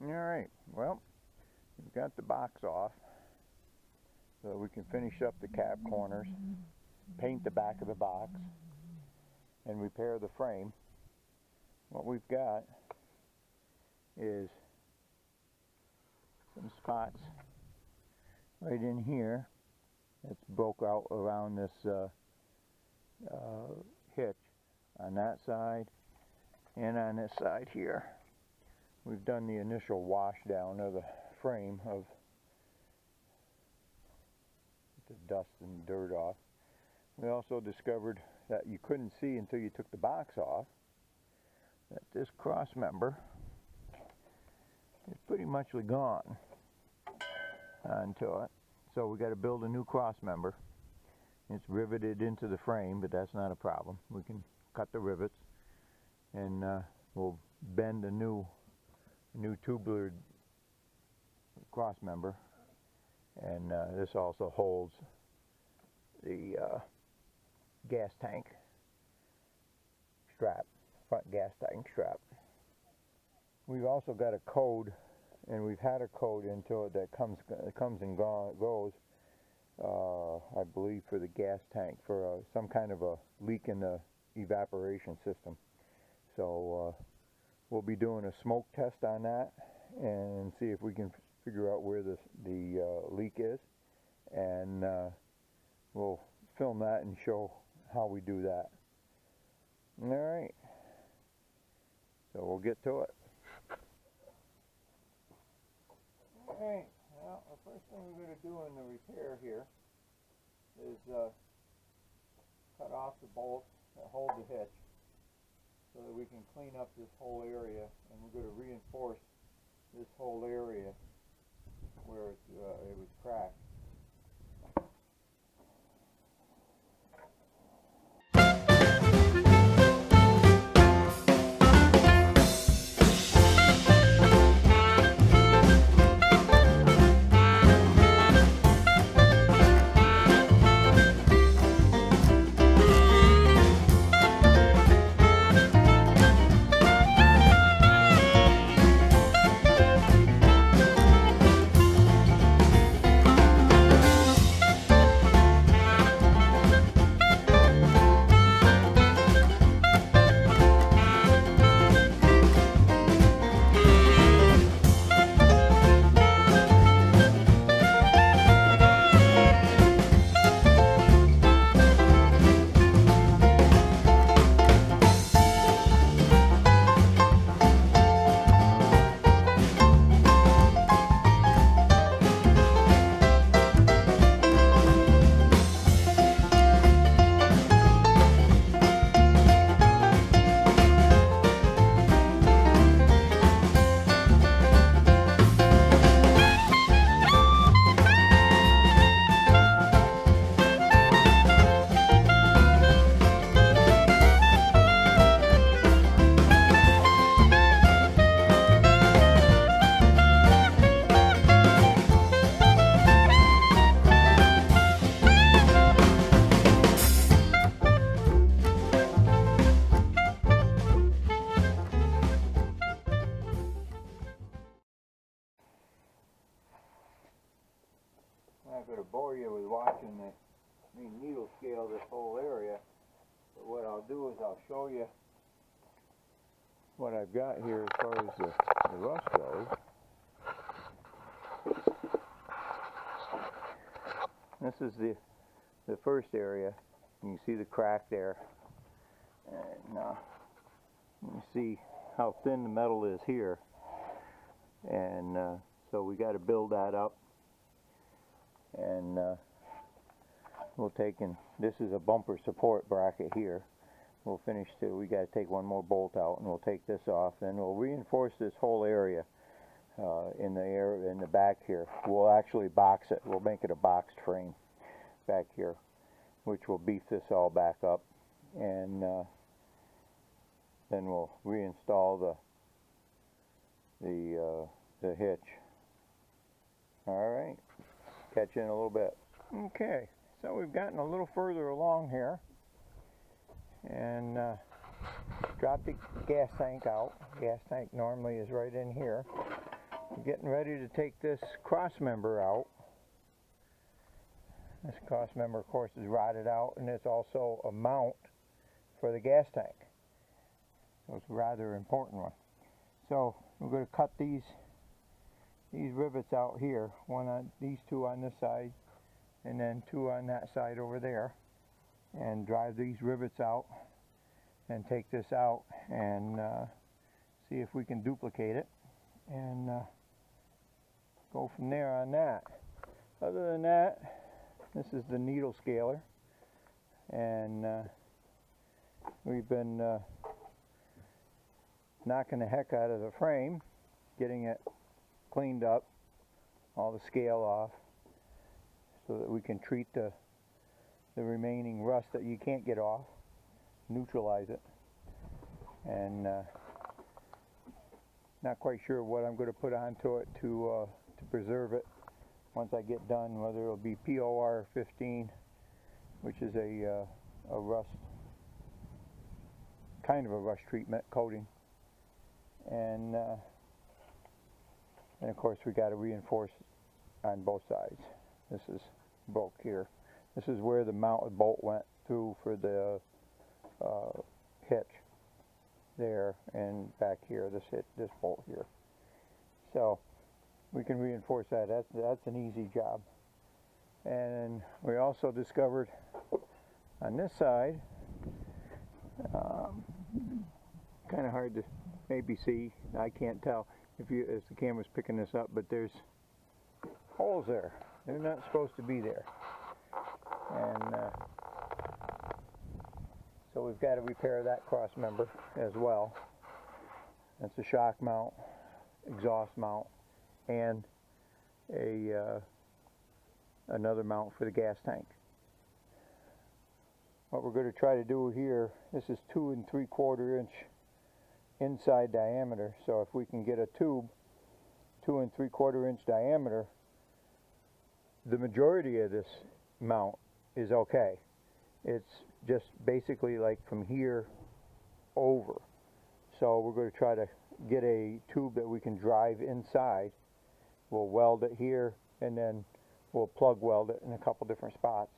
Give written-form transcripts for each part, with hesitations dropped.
Alright, well, we've got the box off so we can finish up the cap corners, paint the back of the box, and repair the frame. What we've got is some spots right in here that's broke out around this hitch on that side and on this side here. We've done the initial wash down of the frame of the dust and dirt off. We also discovered that you couldn't see until you took the box off that this cross member is pretty much gone onto it. So we got to build a new cross member. It's riveted into the frame, but that's not a problem. We can cut the rivets and we'll bend a new tubular cross member, and this also holds the gas tank strap, front gas tank strap. We've also got a code, and we've had a code into it that comes and goes, I believe, for the gas tank, for some kind of a leak in the evaporation system. So we'll be doing a smoke test on that and see if we can figure out where the leak is, and we'll film that and show how we do that. Alright, so we'll get to it. Alright, well, the first thing we're going to do in the repair here is cut off the bolts that hold the hitch so that we can clean up this whole area, and we're going to reinforce this whole area where it was cracked. I'm not going to bore you with watching me needle scale this whole area, but what I'll do is I'll show you what I've got here as far as the rust goes. This is the first area. You can see the crack there, and you see how thin the metal is here, and so we got to build that up. And we'll take in, this is a bumper support bracket here. We'll finish till we got to take one more bolt out, and we'll take this off, and we'll reinforce this whole area in the back here. We'll actually box it. We'll make it a boxed frame back here, which will beef this all back up, and then we'll reinstall the hitch. All right. Catch you in a little bit. Okay, so we've gotten a little further along here, and dropped the gas tank out. Gas tank normally is right in here. Getting ready to take this cross member out. This cross member, of course, is rotted out, and it's also a mount for the gas tank. So it's a rather important one. So we're going to cut these rivets out here. These two on this side, and then two on that side over there, and drive these rivets out, and take this out, and see if we can duplicate it, and go from there on that. Other than that, this is the needle scaler, and we've been knocking the heck out of the frame, getting it cleaned up, all the scale off, so that we can treat the remaining rust that you can't get off, neutralize it. And not quite sure what I'm going to put onto it to preserve it once I get done, whether it'll be POR 15, which is a rust, kind of a rust treatment coating, and of course we got to reinforce on both sides. This is broke here. This is where the mounted bolt went through for the hitch there, and back here, this bolt here. So we can reinforce that. That's an easy job. And we also discovered on this side, kind of hard to maybe see, I can't tell if the camera's picking this up, but there's holes there. They're not supposed to be there. And so we've got to repair that cross member as well. That's a shock mount, exhaust mount, and another mount for the gas tank. What we're going to try to do here, this is 2 3/4 inch inside diameter, so if we can get a tube 2 3/4 inch diameter, the majority of this mount is okay. It's just basically like from here over. So we're going to try to get a tube that we can drive inside. We'll weld it here, and then we'll plug weld it in a couple different spots,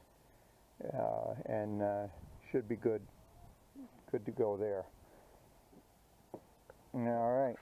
and should be good to go there. All right.